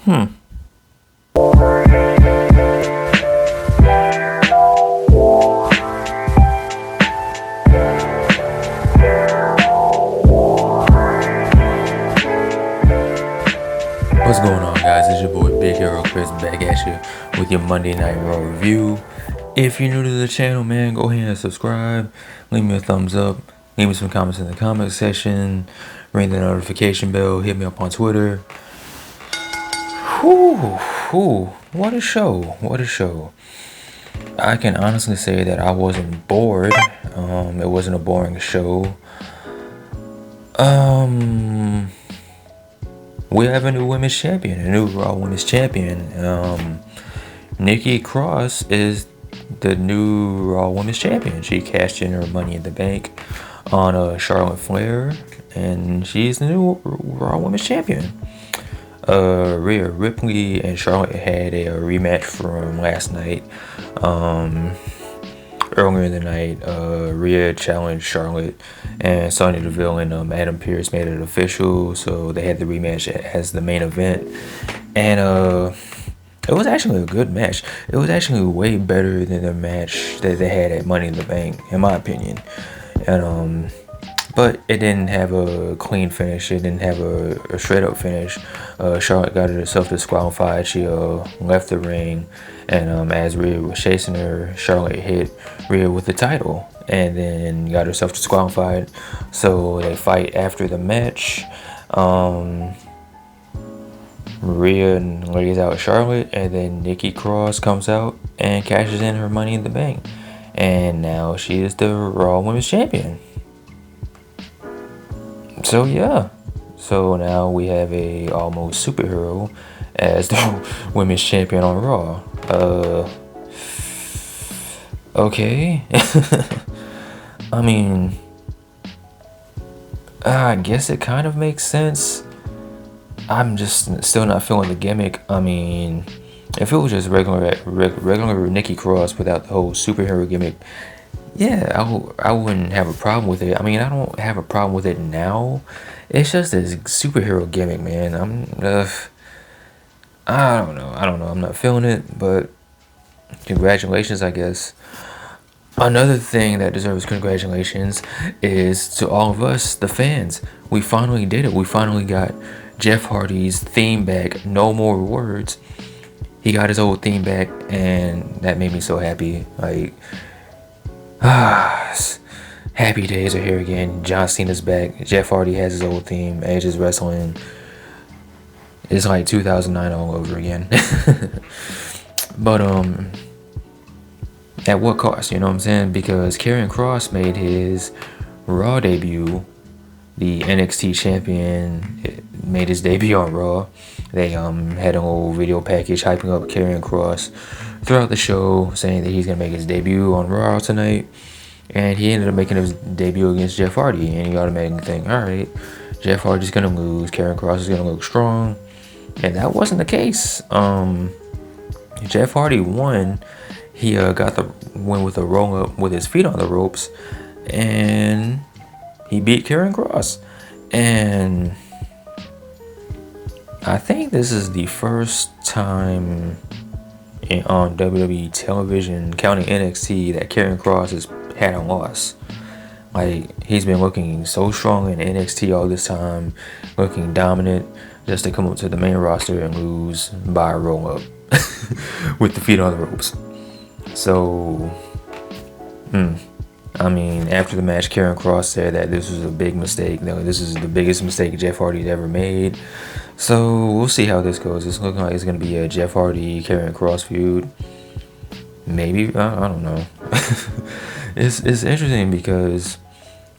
Hmm. What's going on, guys? It's your boy Big Hero Chris back at you with your Monday Night Raw review. If you're new to the channel, man, go ahead and subscribe. Leave me a thumbs up. Leave me some comments in the comment section. Ring the notification bell. Hit me up on Twitter. Whew, what a show. What a show. I can honestly say that I wasn't bored. It wasn't a boring show. We have a new women's champion, a new Raw women's champion. Nikki Cross is the new Raw women's champion. She cashed in her Money in the Bank on Charlotte Flair, and she's the new Raw women's champion. Rhea Ripley and Charlotte had a rematch from last night. Earlier in the night, Rhea challenged Charlotte, and Sonya Deville and Adam Pearce made it official. So they had the rematch as the main event, and it was actually a good match. It was actually way better than the match that they had at Money in the Bank, in my opinion. And but it didn't have a clean finish. It didn't have a straight up finish. Charlotte got herself disqualified. She left the ring, and as Rhea was chasing her, Charlotte hit Rhea with the title and then got herself disqualified. So they fight after the match. Rhea lays out Charlotte, and then Nikki Cross comes out and cashes in her Money in the Bank, and now she is the Raw Women's Champion. So yeah, so now we have a almost superhero as the women's champion on Raw. Okay. I mean, I guess it kind of makes sense. I'm just still not feeling the gimmick. I mean, if it was just regular Nikki Cross without the whole superhero gimmick, yeah, I wouldn't have a problem with it. I mean, I don't have a problem with it now. It's just this superhero gimmick, man. I don't know. I'm not feeling it, but congratulations, I guess. Another thing that deserves congratulations is to all of us, the fans. We finally did it. We finally got Jeff Hardy's theme back. No more words. He got his old theme back, and that made me so happy. Like, happy days are here again. John Cena's back. Jeff Hardy has his old theme. Edge's wrestling. It's like 2009 all over again. But at what cost? You know what I'm saying? Because Karrion Kross made his Raw debut. The NXT champion made his debut on Raw. They had a whole video package hyping up Karrion Kross throughout the show, saying that he's gonna make his debut on Raw tonight. And he ended up making his debut against Jeff Hardy, and you automatically think, all right, Jeff Hardy's gonna lose, Karrion Kross is gonna look strong, and that wasn't the case. Jeff Hardy won. He got the win with a roll up with his feet on the ropes, and he beat Karrion Kross. And I think this is the first time on WWE television, counting NXT, that Karrion Kross has had a loss. Like, he's been looking so strong in NXT all this time, looking dominant, just to come up to the main roster and lose by a roll up with the feet on the ropes. So, I mean, after the match, Karrion Kross said that this was a big mistake. This is the biggest mistake Jeff Hardy's ever made. So we'll see how this goes. It's looking like it's going to be a Jeff Hardy Karrion Kross feud. Maybe, I don't know. It's interesting because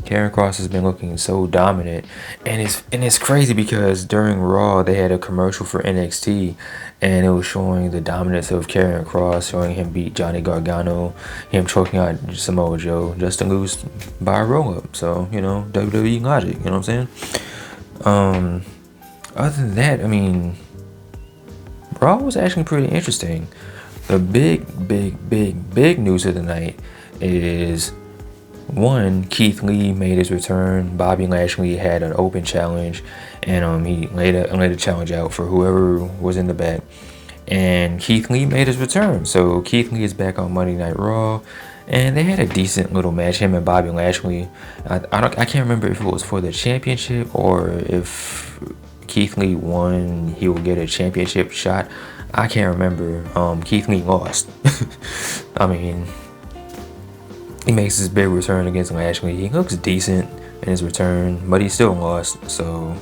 Karrion Kross has been looking so dominant, and it's crazy because during Raw they had a commercial for NXT, and it was showing the dominance of Karrion Kross, showing him beat Johnny Gargano, him choking out Samoa Joe just to lose by a roll up. So, you know, WWE logic, you know what I'm saying? Other than that, I mean, Raw was actually pretty interesting. The big news of the night is One, Keith Lee made his return. Bobby Lashley had an open challenge, and he laid a challenge out for whoever was in the back. And Keith Lee made his return. So Keith Lee is back on Monday Night Raw, and they had a decent little match. Him and Bobby Lashley. I can't remember if it was for the championship or if Keith Lee won, he will get a championship shot. I can't remember. Keith Lee lost. I mean, he makes his big return against Lashley. He looks decent in his return, but he still lost. So,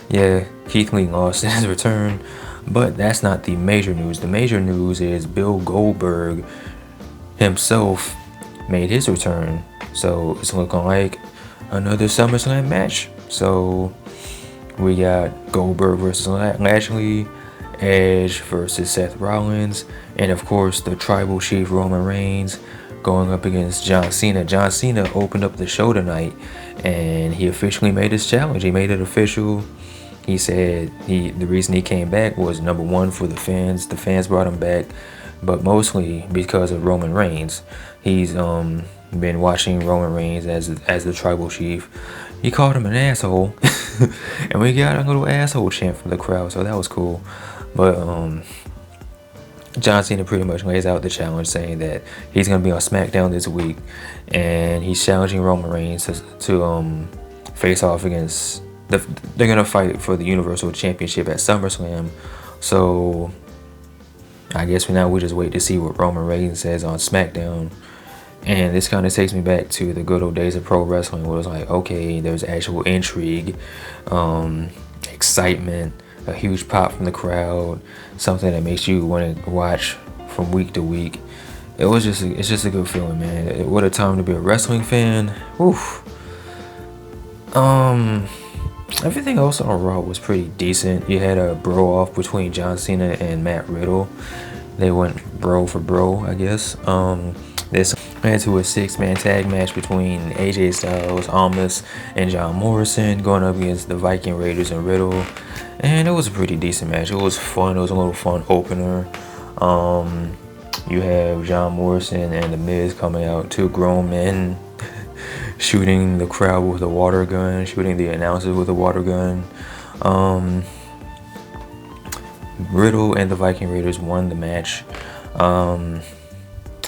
yeah, Keith Lee lost in his return. But that's not the major news. The major news is Bill Goldberg himself made his return. So, it's looking like another SummerSlam match. So, we got Goldberg versus Lashley, Edge versus Seth Rollins, and of course the Tribal Chief Roman Reigns going up against John Cena. John Cena opened up the show tonight, and he officially made his challenge. He made it official. He said the reason he came back was number one for the fans. The fans brought him back, but mostly because of Roman Reigns. He's been watching Roman Reigns as the Tribal Chief. He called him an asshole, and we got a little asshole chant from the crowd, so that was cool. But John Cena pretty much lays out the challenge, saying that he's gonna be on SmackDown this week, and he's challenging Roman Reigns to face off against they're gonna fight for the Universal Championship at SummerSlam. So I guess for now we just wait to see what Roman Reigns says on SmackDown. And this kind of takes me back to the good old days of pro wrestling, where it was like, okay, there's actual intrigue, excitement, a huge pop from the crowd, something that makes you want to watch from week to week. It's just a good feeling, man. What a time to be a wrestling fan. Oof. Everything else on Raw was pretty decent. You had a bro off between John Cena and Matt Riddle. They went bro for bro, I guess. This led to a 6-man tag match between AJ Styles, Almas, and John Morrison going up against the Viking Raiders and Riddle. And it was a pretty decent match. It was fun. It was a little fun opener. You have John Morrison and The Miz coming out, two grown men shooting the crowd with a water gun, shooting the announcers with a water gun. Riddle and the Viking Raiders won the match.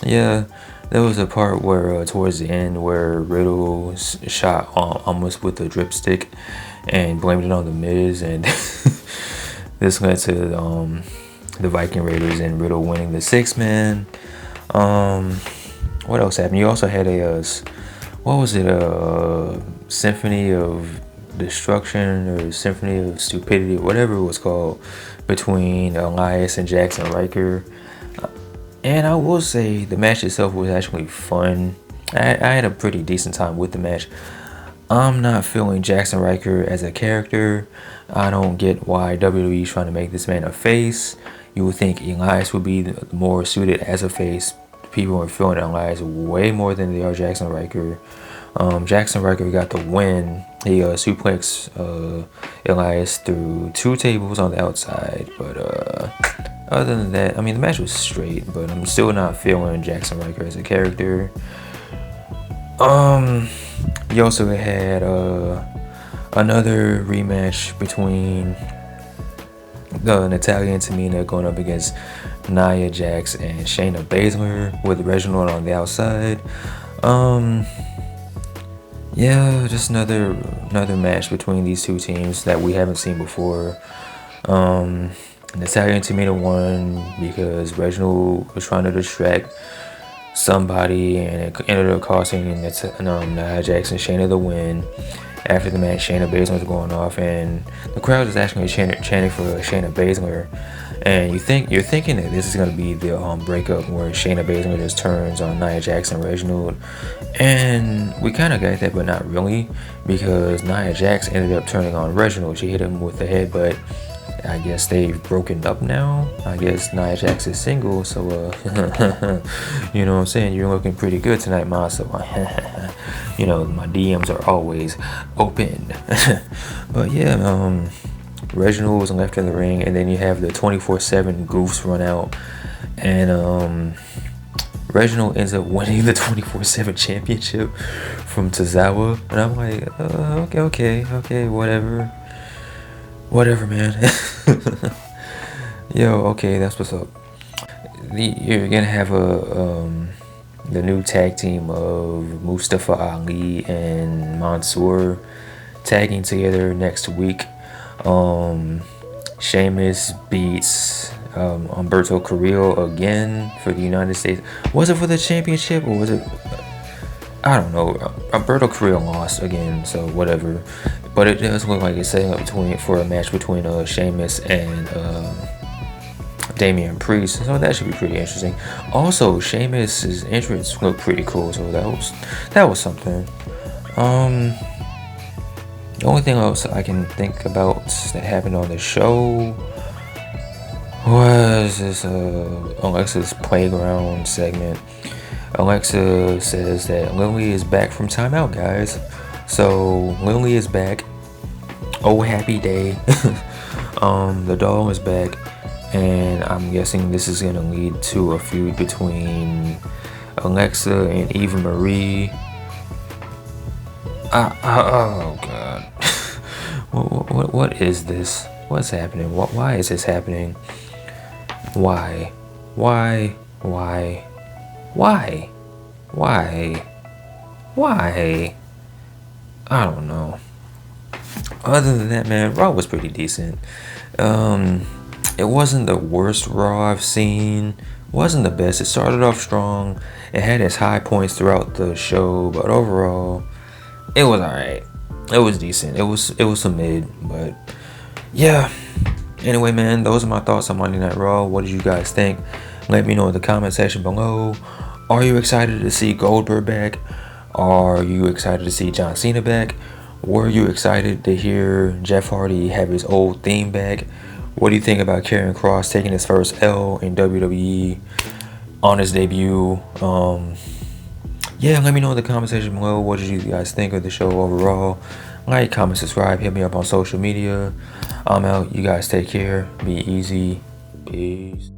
Yeah, there was a part where towards the end where Riddle shot almost with a dripstick and blamed it on the Miz, and this led to the Viking Raiders and Riddle winning the 6-man. What else happened? You also had a Symphony of Destruction or Symphony of Stupidity, whatever it was called, between Elias and Jackson Ryker. And I will say the match itself was actually fun. I had a pretty decent time with the match. I'm not feeling Jackson Ryker as a character. I don't get why WWE is trying to make this man a face. You would think Elias would be more suited as a face. People are feeling Elias way more than they are Jackson Ryker. Jackson Ryker got the win. He suplexed Elias through 2 tables on the outside. But other than that, I mean, the match was straight, but I'm still not feeling Jackson Ryker as a character. You also had another rematch between Natalya and Tamina going up against Nia Jax and Shayna Baszler with Reginald on the outside. Yeah, just another match between these two teams that we haven't seen before. Natalya and Tamina won because Reginald was trying to distract somebody, and it ended up costing Nia Jax and Shayna the win. After the match, Shayna Baszler was going off, and the crowd is actually chanting for Shayna Baszler. And you're thinking that this is going to be the breakup where Shayna Baszler just turns on Nia Jax and Reginald. And we kind of got that, but not really, because Nia Jax ended up turning on Reginald. She hit him with the headbutt. I guess they've broken up now. I guess Nia Jax is single, so you know what I'm saying? You're looking pretty good tonight, Ma. So you know, my DMs are always open. But yeah, Reginald was left in the ring, and then you have the 24/7 goofs run out, and Reginald ends up winning the 24/7 championship from Tozawa, and I'm like, okay, whatever, man. Yo, okay, that's what's up. You're gonna have the new tag team of Mustafa Ali and Mansoor tagging together next week. Sheamus beats Humberto Carrillo again for the United States. Was it for the championship or was it? I don't know. Humberto Carrillo lost again, so whatever. But it does look like it's setting up for a match between Sheamus and Damian Priest, so that should be pretty interesting. Also, Sheamus's entrance looked pretty cool, so that was something. The only thing else I can think about that happened on the show was this Alexa's Playground segment. Alexa says that Lily is back from timeout, guys. So Lily is back. Oh, happy day. The doll is back, and I'm guessing this is gonna lead to a feud between Alexa and Eva Marie. Oh god. What is this? What's happening? Why is this happening? Why? I don't know. Other than that, man, Raw was pretty decent. It wasn't the worst Raw I've seen. Wasn't the best. It started off strong. It had its high points throughout the show, but overall, it was alright. It was decent. It was some mid, but yeah. Anyway, man, those are my thoughts on Monday Night Raw. What did you guys think? Let me know in the comment section below. Are you excited to see Goldberg back? Are you excited to see John Cena back? Were you excited to hear Jeff Hardy have his old theme back? What do you think about Karrion Kross taking his first L in WWE on his debut? Yeah, let me know in the comment section below. What did you guys think of the show overall? Like, comment, subscribe, hit me up on social media. I'm out. You guys take care. Be easy. Peace.